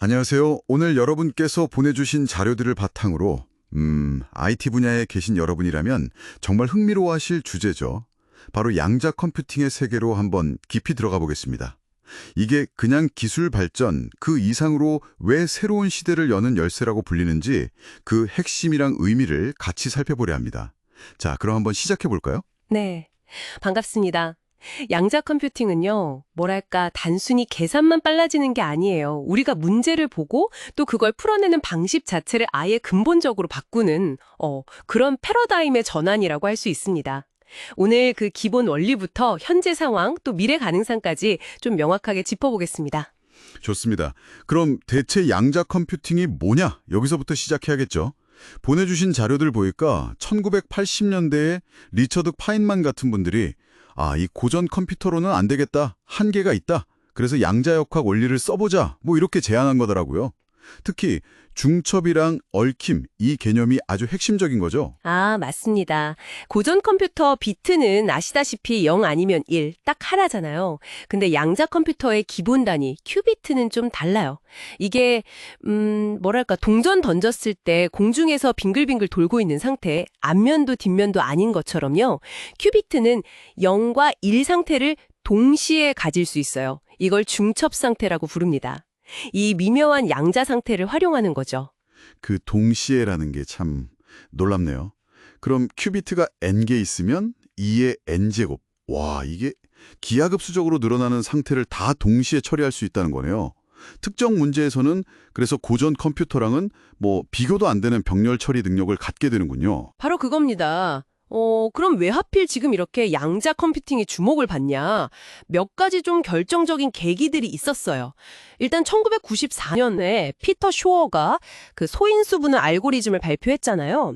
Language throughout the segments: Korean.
안녕하세요. 오늘 여러분께서 보내주신 자료들을 바탕으로 IT 분야에 계신 여러분이라면 정말 흥미로워하실 주제죠. 바로 양자 컴퓨팅의 세계로 한번 깊이 들어가 보겠습니다. 이게 그냥 기술 발전 그 이상으로 왜 새로운 시대를 여는 열쇠라고 불리는지 그 핵심이랑 의미를 같이 살펴보려 합니다. 자, 그럼 한번 시작해 볼까요? 네, 반갑습니다. 양자 컴퓨팅은요, 뭐랄까, 단순히 계산만 빨라지는 게 아니에요. 우리가 문제를 보고 또 그걸 풀어내는 방식 자체를 아예 근본적으로 바꾸는, 그런 패러다임의 전환이라고 할 수 있습니다. 오늘 그 기본 원리부터 현재 상황, 또 미래 가능성까지 좀 명확하게 짚어보겠습니다. 좋습니다. 그럼 대체 양자 컴퓨팅이 뭐냐? 여기서부터 시작해야겠죠. 보내주신 자료들 보니까 1980년대에 리처드 파인만 같은 분들이 이 고전 컴퓨터로는 안 되겠다. 한계가 있다. 그래서 양자역학 원리를 써보자. 뭐 이렇게 제안한 거더라고요. 특히 중첩이랑 얽힘, 이 개념이 아주 핵심적인 거죠. 아, 맞습니다. 고전 컴퓨터 비트는 아시다시피 0 아니면 1, 딱 하나잖아요. 근데 양자 컴퓨터의 기본 단위, 큐비트는 좀 달라요. 이게, 뭐랄까, 동전 던졌을 때 공중에서 빙글빙글 돌고 있는 상태, 앞면도 뒷면도 아닌 것처럼요. 큐비트는 0과 1 상태를 동시에 가질 수 있어요. 이걸 중첩 상태라고 부릅니다. 이 미묘한 양자 상태를 활용하는 거죠. 그 동시에라는 게 참 놀랍네요. 그럼 큐비트가 n개 있으면 2의 n제곱. 와, 이게 기하급수적으로 늘어나는 상태를 다 동시에 처리할 수 있다는 거네요. 특정 문제에서는 그래서 고전 컴퓨터랑은 비교도 안 되는 병렬 처리 능력을 갖게 되는군요. 바로 그겁니다. 그럼 왜 하필 지금 이렇게 양자 컴퓨팅이 주목을 받냐? 몇 가지 좀 결정적인 계기들이 있었어요. 일단 1994년에 피터 쇼어가 그 소인수 분해 알고리즘을 발표했잖아요.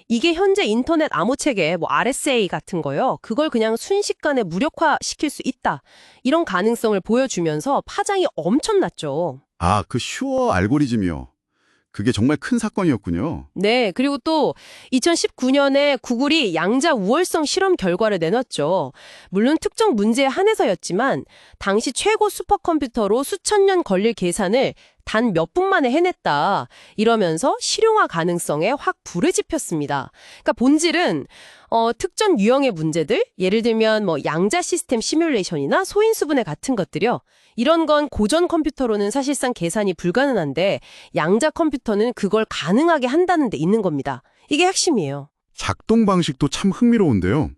이게 현재 인터넷 암호 체계, RSA 같은 거요. 그걸 그냥 순식간에 무력화시킬 수 있다. 이런 가능성을 보여주면서 파장이 엄청났죠. 그 슈어 알고리즘이요. 그게 정말 큰 사건이었군요. 네, 그리고 또 2019년에 구글이 양자 우월성 실험 결과를 내놨죠. 물론 특정 문제에 한해서였지만 당시 최고 슈퍼컴퓨터로 수천 년 걸릴 계산을 단 몇 분 만에 해냈다. 이러면서 실용화 가능성에 확 불을 지폈습니다. 그러니까 본질은 특정 유형의 문제들, 예를 들면 양자 시스템 시뮬레이션이나 소인수분해 같은 것들이요. 이런 건 고전 컴퓨터로는 사실상 계산이 불가능한데 양자 컴퓨터는 그걸 가능하게 한다는 데 있는 겁니다. 이게 핵심이에요. 작동 방식도 참 흥미로운데요.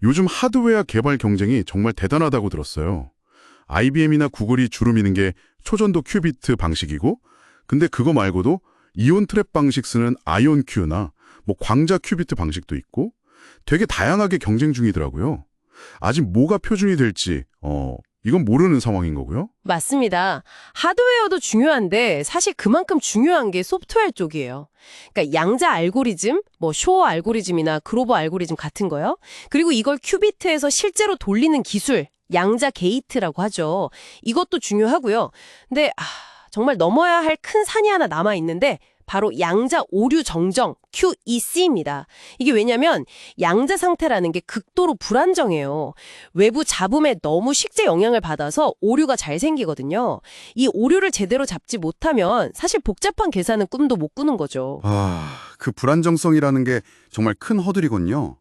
요즘 하드웨어 개발 경쟁이 정말 대단하다고 들었어요. IBM이나 구글이 주로 미는 게 초전도 큐비트 방식이고, 근데 그거 말고도 이온 트랩 방식 쓰는 아이온 큐나 광자 큐비트 방식도 있고 되게 다양하게 경쟁 중이더라고요. 아직 뭐가 표준이 될지 이건 모르는 상황인 거고요. 맞습니다. 하드웨어도 중요한데 사실 그만큼 중요한 게 소프트웨어 쪽이에요. 그러니까 양자 알고리즘, 쇼어 알고리즘이나 그로버 알고리즘 같은 거요. 그리고 이걸 큐비트에서 실제로 돌리는 기술, 양자 게이트라고 하죠. 이것도 중요하고요. 근데 정말 넘어야 할 큰 산이 하나 남아 있는데 바로 양자 오류 정정, QEC입니다. 이게 왜냐면 양자 상태라는 게 극도로 불안정해요. 외부 잡음에 너무 식재 영향을 받아서 오류가 잘 생기거든요. 이 오류를 제대로 잡지 못하면 사실 복잡한 계산은 꿈도 못 꾸는 거죠. 그 불안정성이라는 게 정말 큰 허들이군요.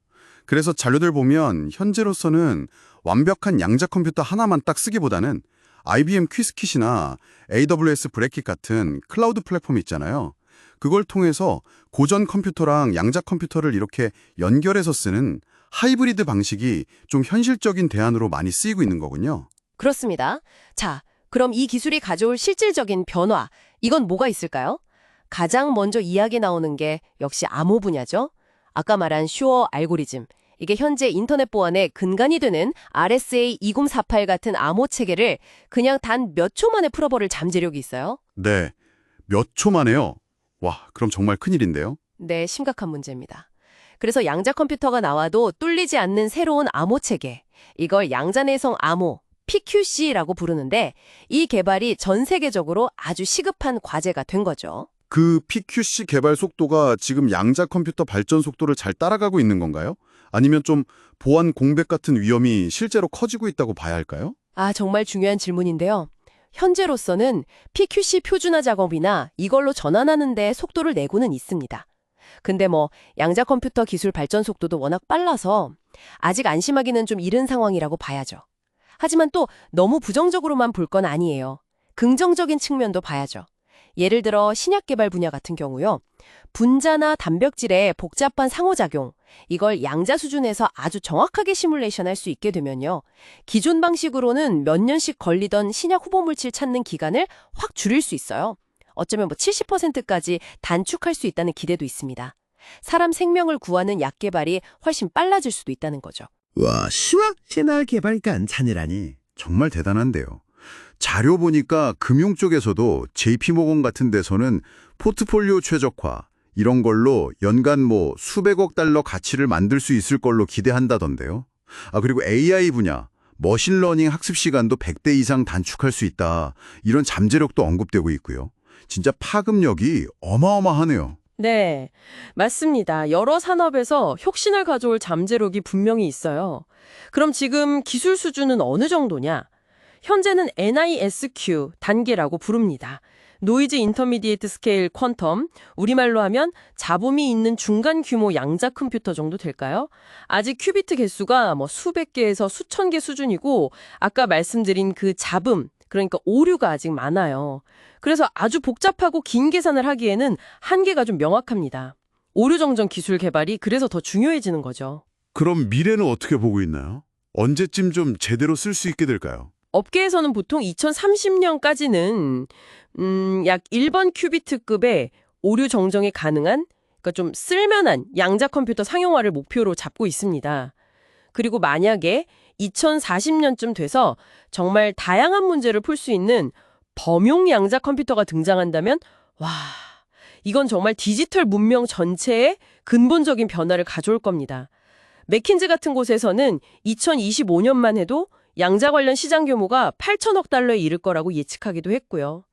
그래서 자료들 보면 현재로서는 완벽한 양자 컴퓨터 하나만 딱 쓰기보다는 IBM quiskit이나 AWS 브레킷 같은 클라우드 플랫폼이 있잖아요. 그걸 통해서 고전 컴퓨터랑 양자 컴퓨터를 이렇게 연결해서 쓰는 하이브리드 방식이 좀 현실적인 대안으로 많이 쓰이고 있는 거군요. 그렇습니다. 자, 그럼 이 기술이 가져올 실질적인 변화, 이건 뭐가 있을까요? 가장 먼저 이야기 나오는 게 역시 암호 분야죠. 아까 말한 슈어 알고리즘. 이게 현재 인터넷 보안의 근간이 되는 RSA 2048 같은 암호 체계를 그냥 단 몇 초 만에 풀어버릴 잠재력이 있어요. 네, 몇 초 만에요. 와, 그럼 정말 큰일인데요. 네, 심각한 문제입니다. 그래서 양자 컴퓨터가 나와도 뚫리지 않는 새로운 암호 체계. 이걸 양자내성 암호, PQC라고 부르는데 이 개발이 전 세계적으로 아주 시급한 과제가 된 거죠. 그 PQC 개발 속도가 지금 양자 컴퓨터 발전 속도를 잘 따라가고 있는 건가요? 아니면 좀 보안 공백 같은 위험이 실제로 커지고 있다고 봐야 할까요? 정말 중요한 질문인데요. 현재로서는 PQC 표준화 작업이나 이걸로 전환하는 데 속도를 내고는 있습니다. 근데 양자 컴퓨터 기술 발전 속도도 워낙 빨라서 아직 안심하기는 좀 이른 상황이라고 봐야죠. 하지만 또 너무 부정적으로만 볼 건 아니에요. 긍정적인 측면도 봐야죠. 예를 들어 신약 개발 분야 같은 경우요. 분자나 단백질의 복잡한 상호작용, 이걸 양자 수준에서 아주 정확하게 시뮬레이션할 수 있게 되면요. 기존 방식으로는 몇 년씩 걸리던 신약 후보물질 찾는 기간을 확 줄일 수 있어요. 어쩌면 70%까지 단축할 수 있다는 기대도 있습니다. 사람 생명을 구하는 약 개발이 훨씬 빨라질 수도 있다는 거죠. 와, 신약 개발간 찬이라니. 정말 대단한데요. 자료 보니까 금융 쪽에서도 JP모건 같은 데서는 포트폴리오 최적화 이런 걸로 연간 수백억 달러 가치를 만들 수 있을 걸로 기대한다던데요. 그리고 AI 분야, 머신러닝 학습 시간도 100배 이상 단축할 수 있다. 이런 잠재력도 언급되고 있고요. 진짜 파급력이 어마어마하네요. 네, 맞습니다. 여러 산업에서 혁신을 가져올 잠재력이 분명히 있어요. 그럼 지금 기술 수준은 어느 정도냐? 현재는 NISQ 단계라고 부릅니다. 노이즈 인터미디에이트 스케일 퀀텀, 우리말로 하면 잡음이 있는 중간 규모 양자 컴퓨터 정도 될까요? 아직 큐비트 개수가 수백 개에서 수천 개 수준이고 아까 말씀드린 그 잡음, 그러니까 오류가 아직 많아요. 그래서 아주 복잡하고 긴 계산을 하기에는 한계가 좀 명확합니다. 오류 정정 기술 개발이 그래서 더 중요해지는 거죠. 그럼 미래는 어떻게 보고 있나요? 언제쯤 좀 제대로 쓸 수 있게 될까요? 업계에서는 보통 2030년까지는 약 1번 큐비트급의 오류 정정이 가능한, 그러니까 좀 쓸만한 양자 컴퓨터 상용화를 목표로 잡고 있습니다. 그리고 만약에 2040년쯤 돼서 정말 다양한 문제를 풀 수 있는 범용 양자 컴퓨터가 등장한다면 와, 이건 정말 디지털 문명 전체에 근본적인 변화를 가져올 겁니다. 맥킨지 같은 곳에서는 2025년만 해도 양자 관련 시장 규모가 8천억 달러에 이를 거라고 예측하기도 했고요.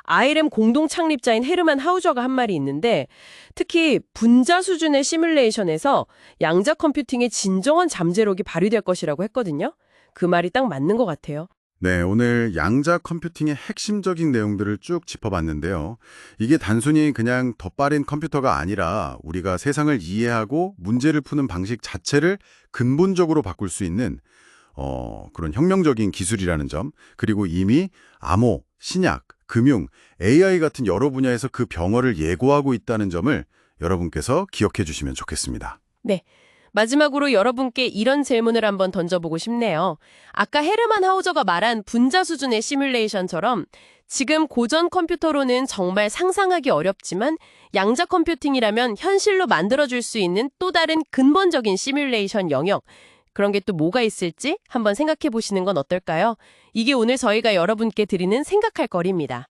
ILM 공동 창립자인 헤르만 하우저가 한 말이 있는데 특히 분자 수준의 시뮬레이션에서 양자 컴퓨팅의 진정한 잠재력이 발휘될 것이라고 했거든요. 그 말이 딱 맞는 것 같아요. 네, 오늘 양자 컴퓨팅의 핵심적인 내용들을 쭉 짚어봤는데요. 이게 단순히 그냥 더 빠른 컴퓨터가 아니라 우리가 세상을 이해하고 문제를 푸는 방식 자체를 근본적으로 바꿀 수 있는 그런 혁명적인 기술이라는 점, 그리고 이미 암호, 신약, 금융, AI 같은 여러 분야에서 그 병어를 예고하고 있다는 점을 여러분께서 기억해 주시면 좋겠습니다. 네. 마지막으로 여러분께 이런 질문을 한번 던져보고 싶네요. 아까 헤르만 하우저가 말한 분자 수준의 시뮬레이션처럼 지금 고전 컴퓨터로는 정말 상상하기 어렵지만 양자 컴퓨팅이라면 현실로 만들어줄 수 있는 또 다른 근본적인 시뮬레이션 영역, 그런 게 또 뭐가 있을지 한번 생각해 보시는 건 어떨까요? 이게 오늘 저희가 여러분께 드리는 생각할 거리입니다.